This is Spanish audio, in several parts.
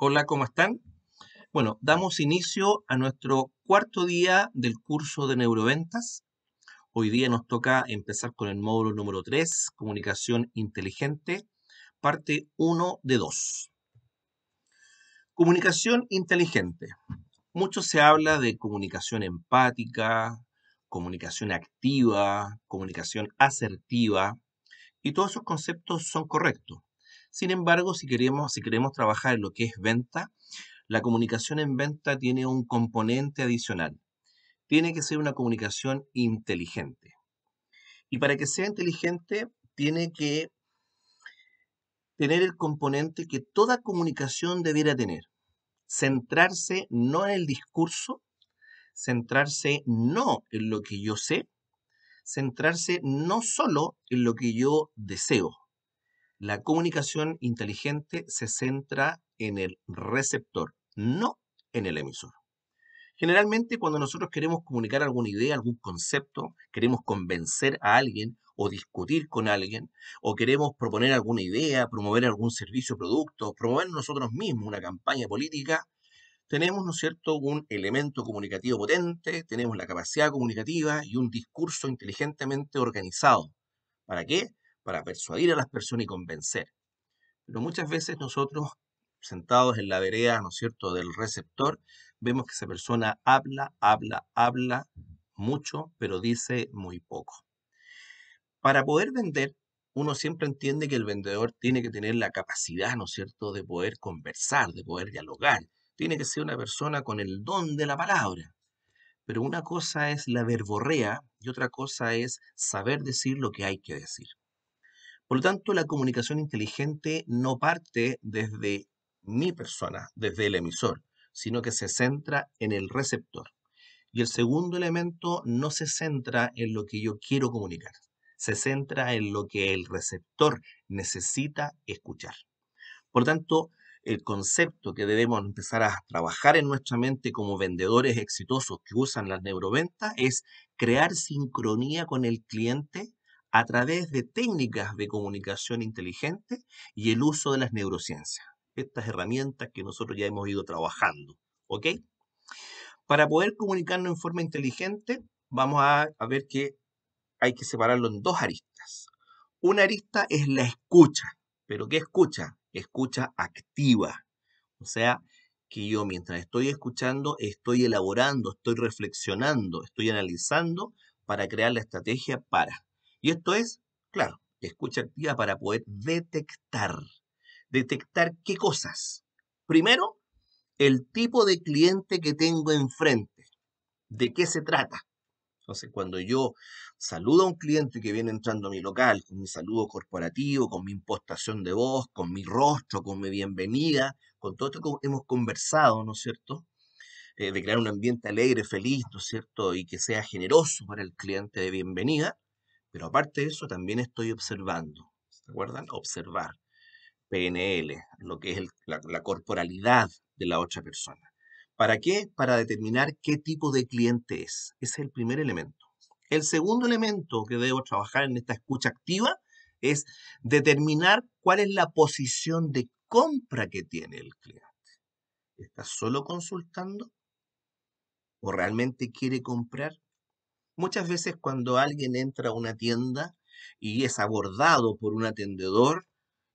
Hola, ¿cómo están? Bueno, damos inicio a nuestro cuarto día del curso de neuroventas. Hoy día nos toca empezar con el módulo número 3, comunicación inteligente, parte uno de 2. Comunicación inteligente. Mucho se habla de comunicación empática, comunicación activa, comunicación asertiva, y todos esos conceptos son correctos. Sin embargo, si queremos trabajar en lo que es venta, la comunicación en venta tiene un componente adicional. Tiene que ser una comunicación inteligente. Y para que sea inteligente, tiene que tener el componente que toda comunicación debiera tener. Centrarse no en el discurso, centrarse no en lo que yo sé, centrarse no solo en lo que yo deseo. La comunicación inteligente se centra en el receptor, no en el emisor. Generalmente, cuando nosotros queremos comunicar alguna idea, algún concepto, queremos convencer a alguien o discutir con alguien, o queremos proponer alguna idea, promover algún servicio o producto, promover nosotros mismos una campaña política, tenemos, ¿no es cierto?, un elemento comunicativo potente, tenemos la capacidad comunicativa y un discurso inteligentemente organizado. ¿Para qué? Para persuadir a las personas y convencer. Pero muchas veces nosotros, sentados en la vereda, ¿no es cierto?, del receptor, vemos que esa persona habla mucho, pero dice muy poco. Para poder vender, uno siempre entiende que el vendedor tiene que tener la capacidad, ¿no es cierto?, de poder conversar, de poder dialogar. Tiene que ser una persona con el don de la palabra. Pero una cosa es la verborrea y otra cosa es saber decir lo que hay que decir. Por lo tanto, la comunicación inteligente no parte desde mi persona, desde el emisor, sino que se centra en el receptor. Y el segundo elemento no se centra en lo que yo quiero comunicar, se centra en lo que el receptor necesita escuchar. Por tanto, el concepto que debemos empezar a trabajar en nuestra mente como vendedores exitosos que usan las neuroventas es crear sincronía con el cliente a través de técnicas de comunicación inteligente y el uso de las neurociencias. Estas herramientas que nosotros ya hemos ido trabajando. ¿Ok? Para poder comunicarnos en forma inteligente, vamos a ver que hay que separarlo en dos aristas. Una arista es la escucha. ¿Pero qué escucha? Escucha activa. O sea, que yo mientras estoy escuchando, estoy elaborando, estoy reflexionando, estoy analizando para crear la estrategia para. Y esto es, claro, escucha activa para poder detectar. ¿Detectar qué cosas? Primero, el tipo de cliente que tengo enfrente. ¿De qué se trata? Entonces, cuando yo saludo a un cliente que viene entrando a mi local, con mi saludo corporativo, con mi impostación de voz, con mi rostro, con mi bienvenida, con todo esto que hemos conversado, ¿no es cierto? De crear un ambiente alegre, feliz, ¿no es cierto? Y que sea generoso para el cliente de bienvenida. Pero aparte de eso, también estoy observando. ¿Se acuerdan? Observar. PNL, lo que es la corporalidad de la otra persona. ¿Para qué? Para determinar qué tipo de cliente es. Ese es el primer elemento. El segundo elemento que debo trabajar en esta escucha activa es determinar cuál es la posición de compra que tiene el cliente. ¿Está solo consultando o realmente quiere comprar? Muchas veces cuando alguien entra a una tienda y es abordado por un atendedor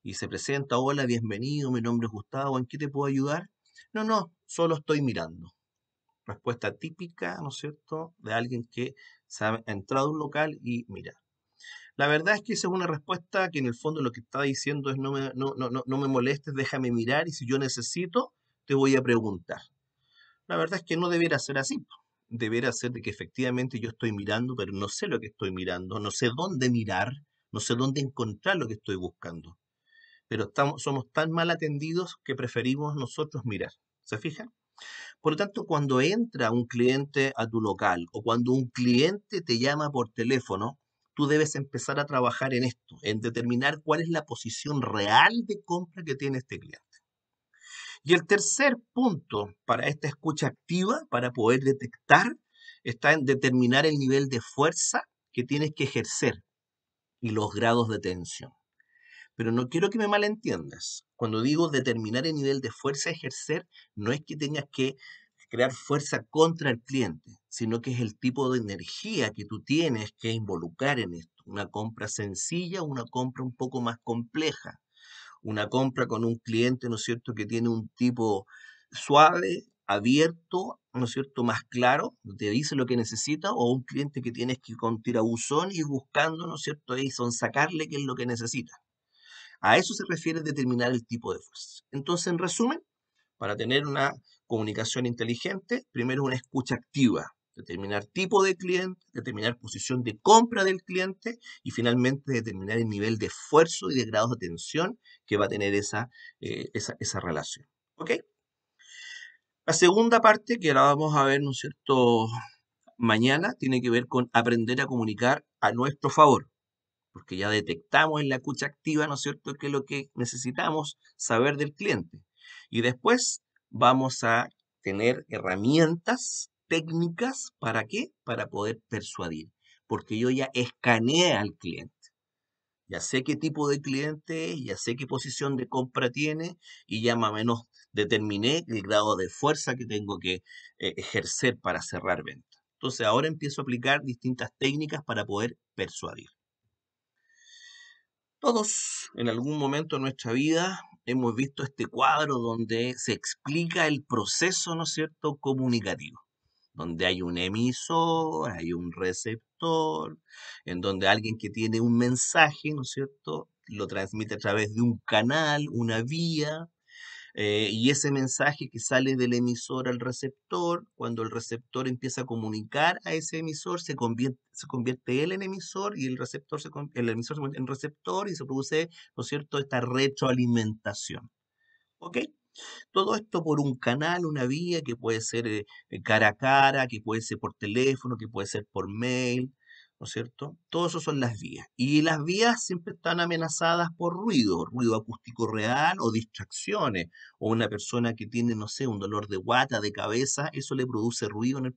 y se presenta, hola, bienvenido, mi nombre es Gustavo, ¿en qué te puedo ayudar? No, no, solo estoy mirando. Respuesta típica, ¿no es cierto?, de alguien que ha entrado a un local y mira. La verdad es que esa es una respuesta que en el fondo lo que está diciendo es no me molestes, déjame mirar y si yo necesito, te voy a preguntar. La verdad es que no debiera ser así. Debiera ser de que efectivamente yo estoy mirando, pero no sé lo que estoy mirando, no sé dónde mirar, no sé dónde encontrar lo que estoy buscando. Pero somos tan mal atendidos que preferimos nosotros mirar. ¿Se fijan? Por lo tanto, cuando entra un cliente a tu local o cuando un cliente te llama por teléfono, tú debes empezar a trabajar en esto, en determinar cuál es la posición real de compra que tiene este cliente. Y el tercer punto para esta escucha activa, para poder detectar, está en determinar el nivel de fuerza que tienes que ejercer y los grados de tensión. Pero no quiero que me malentiendas. Cuando digo determinar el nivel de fuerza a ejercer, no es que tengas que crear fuerza contra el cliente, sino que es el tipo de energía que tú tienes que involucrar en esto. Una compra sencilla, una compra un poco más compleja, una compra con un cliente, ¿no es cierto?, que tiene un tipo suave, abierto, ¿no es cierto?, más claro, te dice lo que necesita, o un cliente que tienes que ir con tirabuzón y buscando, ¿no es cierto?, ahí son sacarle qué es lo que necesita. A eso se refiere determinar el tipo de fuerza. Entonces, en resumen, para tener una comunicación inteligente, primero una escucha activa, determinar tipo de cliente, determinar posición de compra del cliente y finalmente determinar el nivel de esfuerzo y de grado de atención que va a tener esa relación. ¿Ok? La segunda parte que la vamos a ver, ¿no es cierto?, mañana, tiene que ver con aprender a comunicar a nuestro favor, porque ya detectamos en la escucha activa, ¿no es cierto?, qué es lo que necesitamos saber del cliente. Y después vamos a tener herramientas técnicas, ¿para qué? Para poder persuadir, porque yo ya escaneé al cliente. Ya sé qué tipo de cliente es, ya sé qué posición de compra tiene y ya más o menos determiné el grado de fuerza que tengo que ejercer para cerrar ventas. Entonces ahora empiezo a aplicar distintas técnicas para poder persuadir. Todos en algún momento de nuestra vida hemos visto este cuadro donde se explica el proceso, ¿no es cierto?, comunicativo, donde hay un emisor, hay un receptor, en donde alguien que tiene un mensaje, ¿no es cierto?, lo transmite a través de un canal, una vía, y ese mensaje que sale del emisor al receptor, cuando el receptor empieza a comunicar a ese emisor, se convierte él en emisor y el emisor se convierte en receptor y se produce, ¿no es cierto?, esta retroalimentación. ¿Ok? Todo esto por un canal, una vía que puede ser cara a cara, que puede ser por teléfono, que puede ser por mail, ¿no es cierto? Todo eso son las vías. Y las vías siempre están amenazadas por ruido acústico real o distracciones. O una persona que tiene, no sé, un dolor de guata, de cabeza, eso le produce ruido en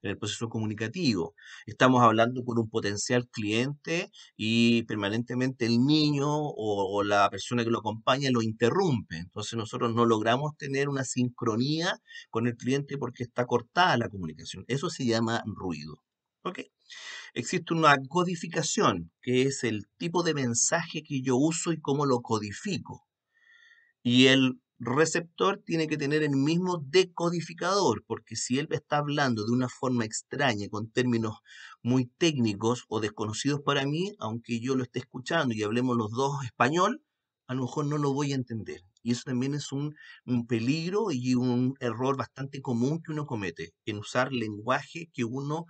el proceso comunicativo. Estamos hablando con un potencial cliente y permanentemente el niño o la persona que lo acompaña lo interrumpe. Entonces nosotros no logramos tener una sincronía con el cliente porque está cortada la comunicación. Eso se llama ruido. ¿Ok? Existe una codificación, que es el tipo de mensaje que yo uso y cómo lo codifico. Y el receptor tiene que tener el mismo decodificador, porque si él está hablando de una forma extraña, con términos muy técnicos o desconocidos para mí, aunque yo lo esté escuchando y hablemos los dos español, a lo mejor no lo voy a entender. Y eso también es un peligro y un error bastante común que uno comete, en usar lenguaje que uno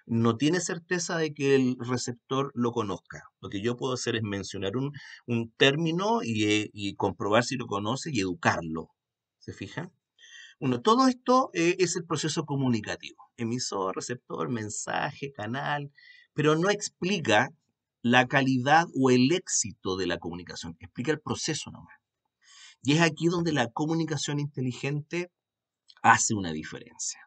no tiene certeza de que el receptor lo conozca. Lo que yo puedo hacer es mencionar un término y comprobar si lo conoce y educarlo. ¿Se fijan? Bueno, todo esto es el proceso comunicativo. Emisor, receptor, mensaje, canal, pero no explica la calidad o el éxito de la comunicación, explica el proceso nomás. Y es aquí donde la comunicación inteligente hace una diferencia.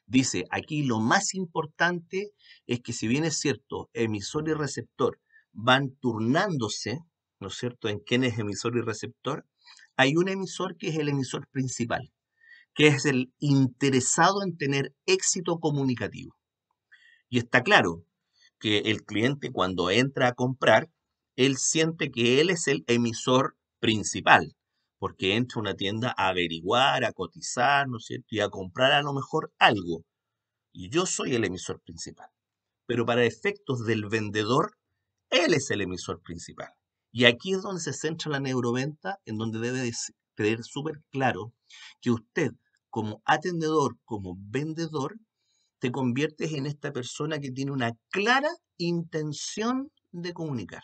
Dice, aquí lo más importante es que si bien es cierto, emisor y receptor van turnándose, ¿no es cierto?, en quién es emisor y receptor, hay un emisor que es el emisor principal, que es el interesado en tener éxito comunicativo. Y está claro que el cliente cuando entra a comprar, él siente que él es el emisor principal, porque entra a una tienda a averiguar, a cotizar, ¿no es cierto?, y a comprar a lo mejor algo y yo soy el emisor principal. Pero para efectos del vendedor, él es el emisor principal. Y aquí es donde se centra la neuroventa, en donde debe de tener súper claro que usted, como atendedor, como vendedor, te conviertes en esta persona que tiene una clara intención de comunicar.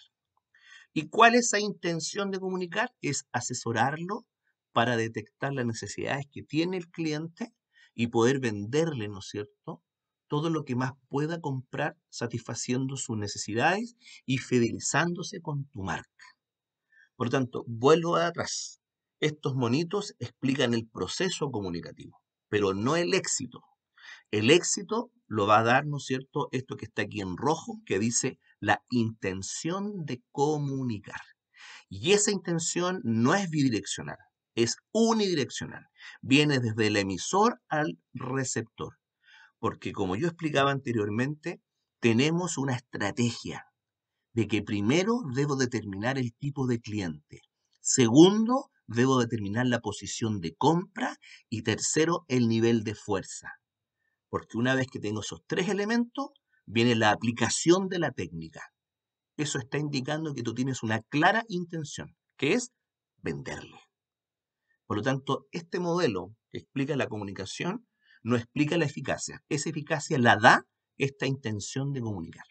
¿Y cuál es esa intención de comunicar? Es asesorarlo para detectar las necesidades que tiene el cliente y poder venderle, ¿no es cierto?, todo lo que más pueda comprar satisfaciendo sus necesidades y fidelizándose con tu marca. Por lo tanto, vuelvo atrás. Estos monitos explican el proceso comunicativo, pero no el éxito. El éxito lo va a dar, ¿no es cierto?, esto que está aquí en rojo, que dice la intención de comunicar. Y esa intención no es bidireccional, es unidireccional. Viene desde el emisor al receptor. Porque como yo explicaba anteriormente, tenemos una estrategia de que primero debo determinar el tipo de cliente. Segundo, debo determinar la posición de compra. Y tercero, el nivel de fuerza. Porque una vez que tengo esos tres elementos, viene la aplicación de la técnica. Eso está indicando que tú tienes una clara intención, que es venderle. Por lo tanto, este modelo que explica la comunicación no explica la eficacia. Esa eficacia la da esta intención de comunicar.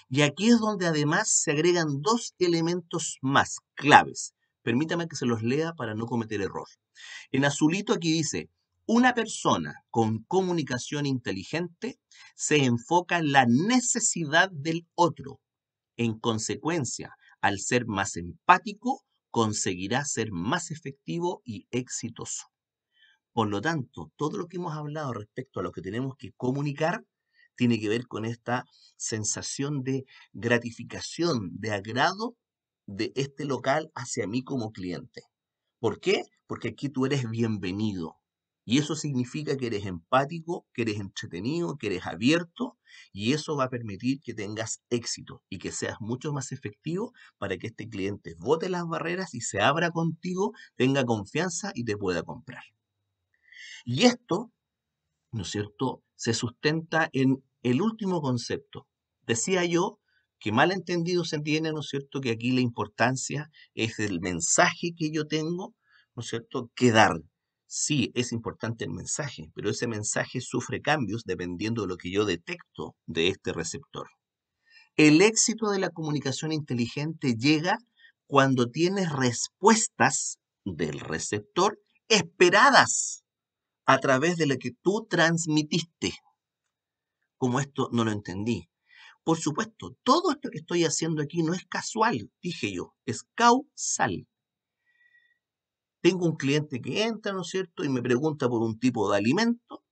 Y aquí es donde además se agregan dos elementos más claves. Permítame que se los lea para no cometer error. En azulito aquí dice, una persona con comunicación inteligente se enfoca en la necesidad del otro. En consecuencia, al ser más empático, conseguirá ser más efectivo y exitoso. Por lo tanto, todo lo que hemos hablado respecto a lo que tenemos que comunicar tiene que ver con esta sensación de gratificación, de agrado de este local hacia mí como cliente. ¿Por qué? Porque aquí tú eres bienvenido. Y eso significa que eres empático, que eres entretenido, que eres abierto, y eso va a permitir que tengas éxito y que seas mucho más efectivo para que este cliente bote las barreras y se abra contigo, tenga confianza y te pueda comprar. Y esto, ¿no es cierto?, se sustenta en el último concepto. Decía yo que mal entendido se entiende, ¿no es cierto?, que aquí la importancia es el mensaje que yo tengo, ¿no es cierto?, que dar. Sí, es importante el mensaje, pero ese mensaje sufre cambios dependiendo de lo que yo detecto de este receptor. El éxito de la comunicación inteligente llega cuando tienes respuestas del receptor esperadas a través de lo que tú transmitiste. Como esto no lo entendí. Por supuesto, todo esto que estoy haciendo aquí no es casual, dije yo, es causal. Tengo un cliente que entra, ¿no es cierto?, y me pregunta por un tipo de alimento,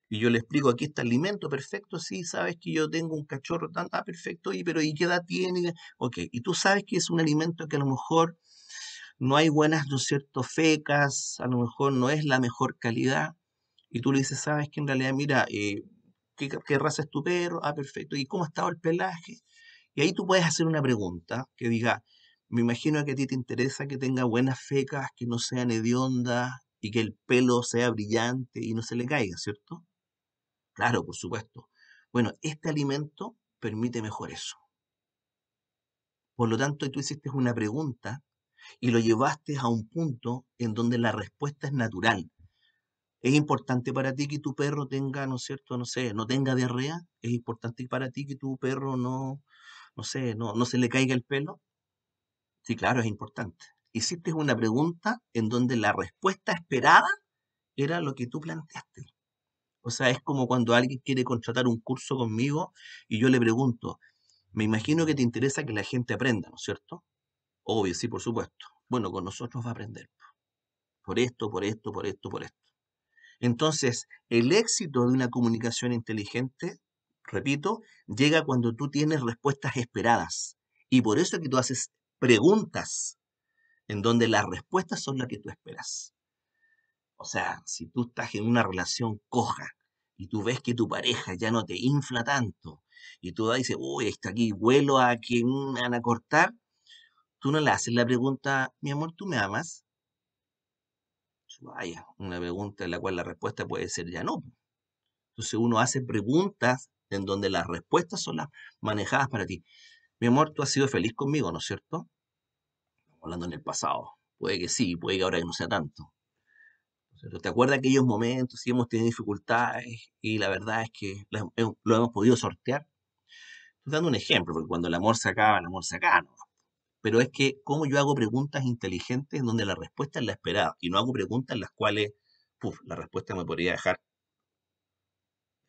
y yo le explico, aquí está el alimento, perfecto, sí, sabes que yo tengo un cachorro, perfecto, pero ¿y qué edad tiene? Ok, y tú sabes que es un alimento que a lo mejor no hay buenas, ¿no es cierto?, fecas, a lo mejor no es la mejor calidad, y tú le dices, sabes que en realidad, mira, ¿qué raza es tu perro? Ah, perfecto, ¿y cómo ha estado el pelaje? Y ahí tú puedes hacer una pregunta que diga, me imagino que a ti te interesa que tenga buenas fecas, que no sean hediondas y que el pelo sea brillante y no se le caiga, ¿cierto? Claro, por supuesto. Bueno, este alimento permite mejor eso. Por lo tanto, tú hiciste una pregunta y lo llevaste a un punto en donde la respuesta es natural. ¿Es importante para ti que tu perro tenga, no es cierto, no sé, no tenga diarrea? ¿Es importante para ti que tu perro no sé, no se le caiga el pelo? Sí, claro, es importante. Hiciste una pregunta en donde la respuesta esperada era lo que tú planteaste. O sea, es como cuando alguien quiere contratar un curso conmigo y yo le pregunto, me imagino que te interesa que la gente aprenda, ¿no es cierto? Obvio, sí, por supuesto. Bueno, con nosotros va a aprender. Por esto, por esto, por esto, por esto. Entonces, el éxito de una comunicación inteligente, repito, llega cuando tú tienes respuestas esperadas. Y por eso es que tú haces preguntas en donde las respuestas son las que tú esperas. O sea, si tú estás en una relación coja y tú ves que tu pareja ya no te infla tanto y tú dices, uy, está aquí, vuelo a que me van a cortar, tú no le haces la pregunta, mi amor, ¿tú me amas? Vaya, una pregunta en la cual la respuesta puede ser ya no. Entonces uno hace preguntas en donde las respuestas son las manejadas para ti. Mi amor, tú has sido feliz conmigo, ¿no es cierto? Hablando en el pasado. Puede que sí, puede que ahora no sea tanto. ¿Cierto? ¿Te acuerdas de aquellos momentos si hemos tenido dificultades y la verdad es que lo hemos podido sortear? Estoy dando un ejemplo, porque cuando el amor se acaba, ¿no? Pero es que cómo yo hago preguntas inteligentes en donde la respuesta es la esperada y no hago preguntas en las cuales, la respuesta me podría dejar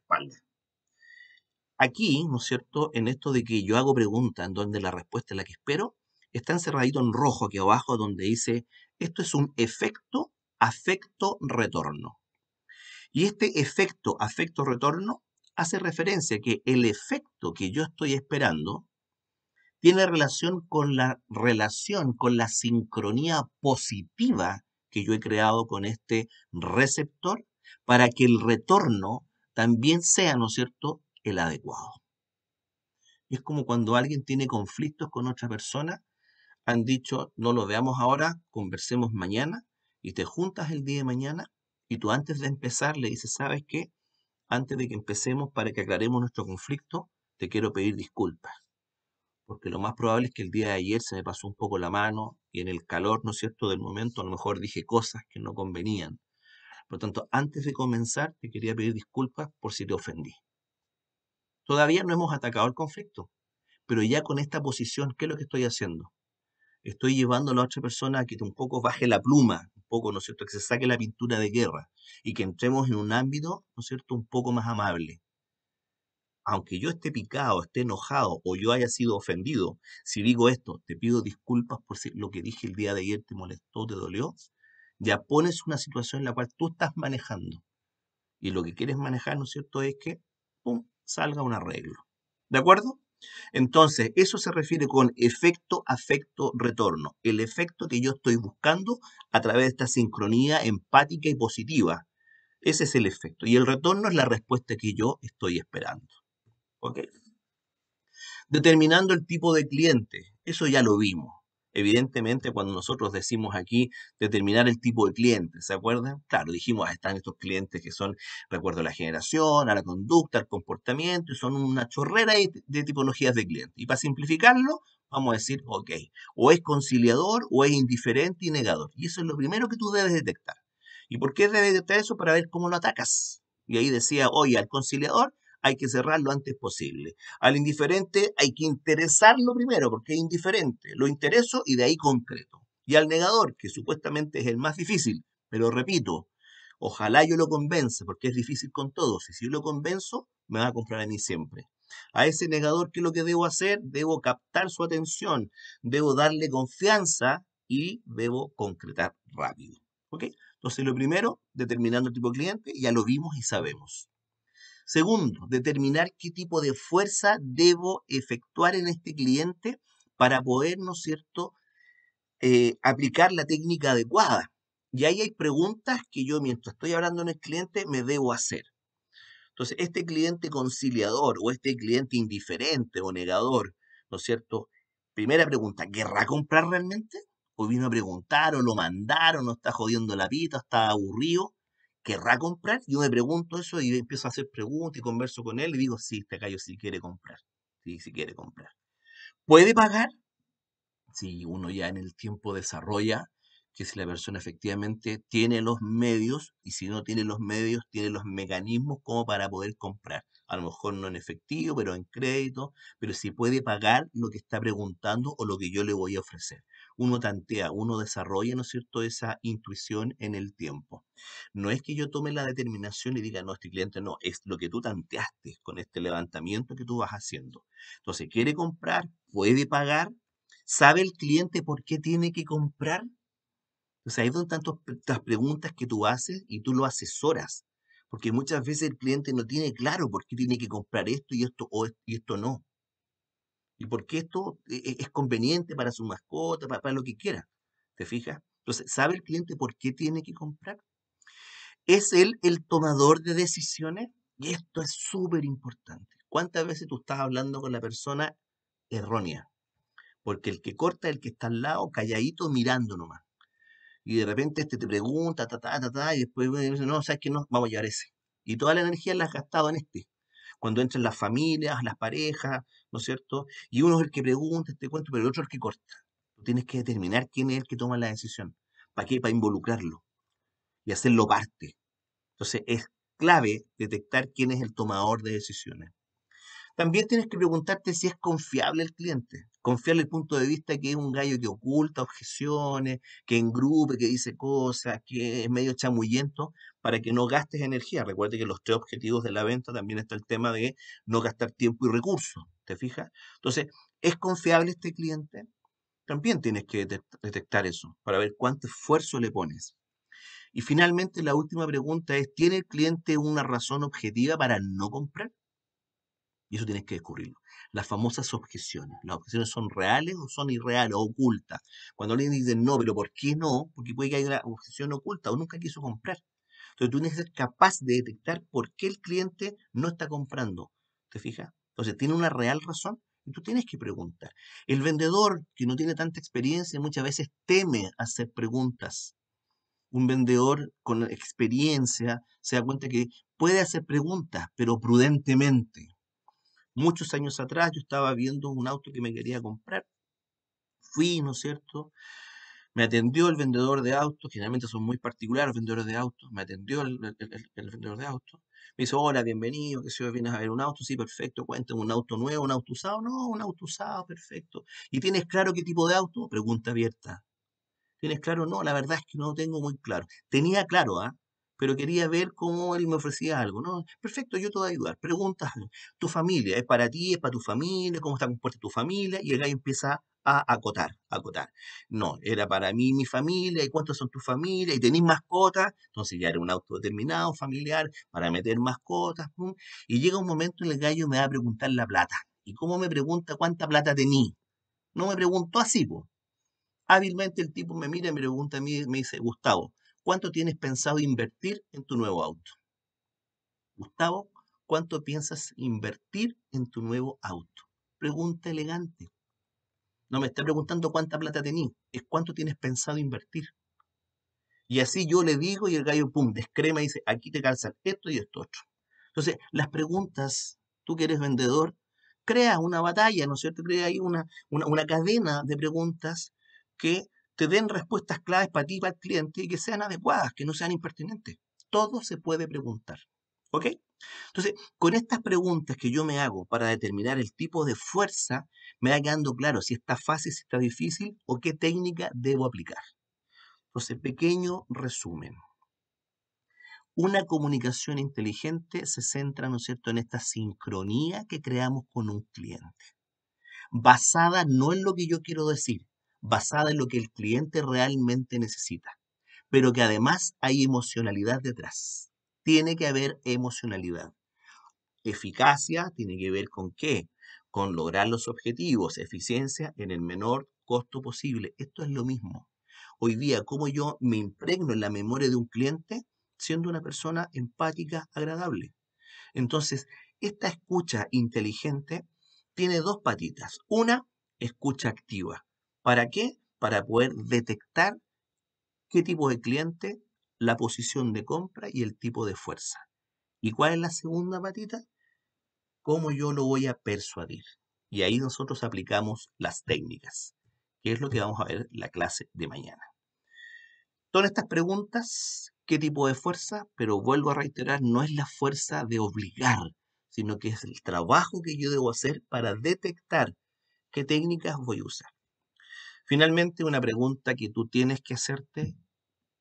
espalda. Aquí, ¿no es cierto?, en esto de que yo hago preguntas en donde la respuesta es la que espero, está encerradito en rojo aquí abajo donde dice, esto es un efecto, afecto, retorno. Y este efecto, afecto, retorno hace referencia a que el efecto que yo estoy esperando tiene relación con la sincronía positiva que yo he creado con este receptor para que el retorno también sea, ¿no es cierto?, el adecuado. Es como cuando alguien tiene conflictos con otra persona, han dicho, no lo veamos ahora, conversemos mañana, y te juntas el día de mañana, y tú antes de empezar le dices, ¿sabes qué? Antes de que empecemos, para que aclaremos nuestro conflicto, te quiero pedir disculpas, porque lo más probable es que el día de ayer se me pasó un poco la mano y en el calor, ¿no es cierto?, del momento, a lo mejor dije cosas que no convenían. Por lo tanto, antes de comenzar, te quería pedir disculpas por si te ofendí. Todavía no hemos atacado el conflicto, pero ya con esta posición, ¿qué es lo que estoy haciendo? Estoy llevando a la otra persona a que un poco baje la pluma, un poco, ¿no es cierto?, que se saque la pintura de guerra y que entremos en un ámbito, ¿no es cierto?, un poco más amable. Aunque yo esté picado, esté enojado o yo haya sido ofendido, si digo esto, te pido disculpas por si lo que dije el día de ayer te molestó, te dolió, ya pones una situación en la cual tú estás manejando y lo que quieres manejar, ¿no es cierto?, es que, pum, salga un arreglo. ¿De acuerdo? Entonces, eso se refiere con efecto, afecto, retorno. El efecto que yo estoy buscando a través de esta sincronía empática y positiva. Ese es el efecto. Y el retorno es la respuesta que yo estoy esperando. ¿Ok? Determinando el tipo de cliente, eso ya lo vimos. Evidentemente, cuando nosotros decimos aquí determinar el tipo de cliente, ¿se acuerdan? Claro, dijimos, están estos clientes que son, recuerdo, a la generación, a la conducta, al comportamiento, y son una chorrera de tipologías de clientes. Y para simplificarlo, vamos a decir, ok, o es conciliador, o es indiferente y negador. Y eso es lo primero que tú debes detectar. ¿Y por qué debes detectar eso? Para ver cómo lo atacas. Y ahí decía, oye, al conciliador hay que cerrar lo antes posible. Al indiferente hay que interesarlo primero, porque es indiferente. Lo intereso y de ahí concreto. Y al negador, que supuestamente es el más difícil, pero repito, ojalá yo lo convenza, porque es difícil con todos. Y si yo lo convenzo, me va a comprar a mí siempre. A ese negador, ¿qué es lo que debo hacer? Debo captar su atención, debo darle confianza y debo concretar rápido. ¿Ok? Entonces, lo primero, determinando el tipo de cliente, ya lo vimos y sabemos. Segundo, determinar qué tipo de fuerza debo efectuar en este cliente para poder, ¿no es cierto?, aplicar la técnica adecuada. Y ahí hay preguntas que yo, mientras estoy hablando en el cliente, me debo hacer. Entonces, este cliente conciliador o este cliente indiferente o negador, ¿no es cierto? Primera pregunta, ¿querrá comprar realmente? ¿O vino a preguntar, o lo mandaron, o está jodiendo la pita, está aburrido? ¿Querrá comprar? Yo me pregunto eso y empiezo a hacer preguntas y converso con él y digo, sí, este gallo sí quiere comprar. Sí, sí quiere comprar. ¿Puede pagar? Si uno ya en el tiempo desarrolla que si la persona efectivamente tiene los medios y si no tiene los medios, tiene los mecanismos como para poder comprar. A lo mejor no en efectivo, pero en crédito, pero si puede pagar lo que está preguntando o lo que yo le voy a ofrecer. Uno tantea, uno desarrolla, ¿no es cierto?, esa intuición en el tiempo. No es que yo tome la determinación y diga, no, este cliente no, es lo que tú tanteaste con este levantamiento que tú vas haciendo. Entonces, ¿quiere comprar? ¿Puede pagar? ¿Sabe el cliente por qué tiene que comprar? O sea, hay tantas preguntas que tú haces y tú lo asesoras. Porque muchas veces el cliente no tiene claro por qué tiene que comprar esto y esto y esto no. Y por qué esto es conveniente para su mascota, para lo que quiera. ¿Te fijas? Entonces, ¿sabe el cliente por qué tiene que comprar? ¿Es él el tomador de decisiones? Y esto es súper importante. ¿Cuántas veces tú estás hablando con la persona errónea? Porque el que corta es el que está al lado, calladito, mirando nomás. Y de repente este te pregunta, y después dice, no, ¿sabes qué? No, vamos a llevar ese. Y toda la energía la has gastado en este. Cuando entran las familias, las parejas, ¿no es cierto? Y uno es el que pregunta este cuento, pero el otro es el que corta. Tú tienes que determinar quién es el que toma la decisión. ¿Para qué? Para involucrarlo y hacerlo parte. Entonces es clave detectar quién es el tomador de decisiones. También tienes que preguntarte si es confiable el cliente. Confiable el punto de vista que es un gallo que oculta objeciones, que engrupe, que dice cosas, que es medio chamullento, para que no gastes energía. Recuerde que los tres objetivos de la venta también está el tema de no gastar tiempo y recursos. ¿Te fijas? Entonces, ¿es confiable este cliente? También tienes que detectar eso para ver cuánto esfuerzo le pones. Y finalmente, la última pregunta es, ¿tiene el cliente una razón objetiva para no comprar? Y eso tienes que descubrirlo. Las famosas objeciones. ¿Las objeciones son reales o son irreales, ocultas? Cuando alguien dice no, pero ¿por qué no? Porque puede que haya una objeción oculta o nunca quiso comprar. Entonces tú tienes que ser capaz de detectar por qué el cliente no está comprando. ¿Te fijas? Entonces tiene una real razón y tú tienes que preguntar. El vendedor que no tiene tanta experiencia muchas veces teme hacer preguntas. Un vendedor con experiencia se da cuenta que puede hacer preguntas, pero prudentemente. Muchos años atrás yo estaba viendo un auto que me quería comprar. Fui, ¿no es cierto? Me atendió el vendedor de autos, generalmente son muy particulares los vendedores de autos. Me atendió el vendedor de autos. Me dice, hola, bienvenido, que si hoy vienes a ver un auto, sí, perfecto, cuéntame, ¿un auto nuevo, un auto usado? No, un auto usado, perfecto. ¿Y tienes claro qué tipo de auto? Pregunta abierta. ¿Tienes claro? No, la verdad es que no lo tengo muy claro. Tenía claro, ¿ah? Pero quería ver cómo él me ofrecía algo, ¿no? Perfecto, yo te voy a ayudar. Preguntas, ¿tu familia es para ti, es para tu familia? ¿Cómo está compuesta tu familia? Y el gallo empieza a acotar, acotar. No, era para mí, mi familia, ¿y cuántos son tus familias? ¿Y tenéis mascotas? Entonces ya era un auto determinado, familiar, para meter mascotas. Pum. Y llega un momento en el gallo me va a preguntar la plata. ¿Y cómo me pregunta cuánta plata tení? No me preguntó así, po. Hábilmente el tipo me mira y me pregunta a mí, me dice, Gustavo, ¿cuánto tienes pensado invertir en tu nuevo auto? Gustavo, ¿cuánto piensas invertir en tu nuevo auto? Pregunta elegante. No me está preguntando cuánta plata tenés, es cuánto tienes pensado invertir. Y así yo le digo y el gallo, pum, descrema y dice, aquí te calzan esto y esto otro. Entonces, las preguntas, tú que eres vendedor, crea una batalla, ¿no es cierto? Crea ahí una cadena de preguntas que te den respuestas claves para ti y para el cliente y que sean adecuadas, que no sean impertinentes. Todo se puede preguntar. ¿Ok? Entonces, con estas preguntas que yo me hago para determinar el tipo de fuerza, me va quedando claro si está fácil, si está difícil o qué técnica debo aplicar. Entonces, pequeño resumen. Una comunicación inteligente se centra, ¿no es cierto?, en esta sincronía que creamos con un cliente, basada no en lo que yo quiero decir, basada en lo que el cliente realmente necesita, pero que además hay emocionalidad detrás. Tiene que haber emocionalidad. Eficacia tiene que ver con qué? Con lograr los objetivos, eficiencia en el menor costo posible. Esto es lo mismo. Hoy día, ¿cómo yo me impregno en la memoria de un cliente siendo una persona empática, agradable? Entonces, esta escucha inteligente tiene dos patitas. Una, escucha activa. ¿Para qué? Para poder detectar qué tipo de cliente, la posición de compra y el tipo de fuerza. ¿Y cuál es la segunda patita? ¿Cómo yo lo voy a persuadir? Y ahí nosotros aplicamos las técnicas, que es lo que vamos a ver en la clase de mañana. Todas estas preguntas, ¿qué tipo de fuerza? Pero vuelvo a reiterar, no es la fuerza de obligar, sino que es el trabajo que yo debo hacer para detectar qué técnicas voy a usar. Finalmente, una pregunta que tú tienes que hacerte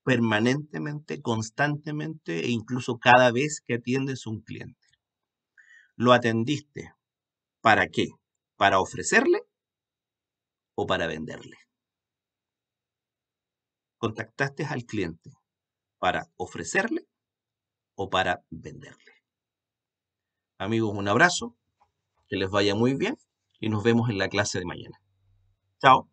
permanentemente, constantemente e incluso cada vez que atiendes un cliente. ¿Lo atendiste para qué? ¿Para ofrecerle o para venderle? ¿Contactaste al cliente para ofrecerle o para venderle? Amigos, un abrazo, que les vaya muy bien y nos vemos en la clase de mañana. Chao.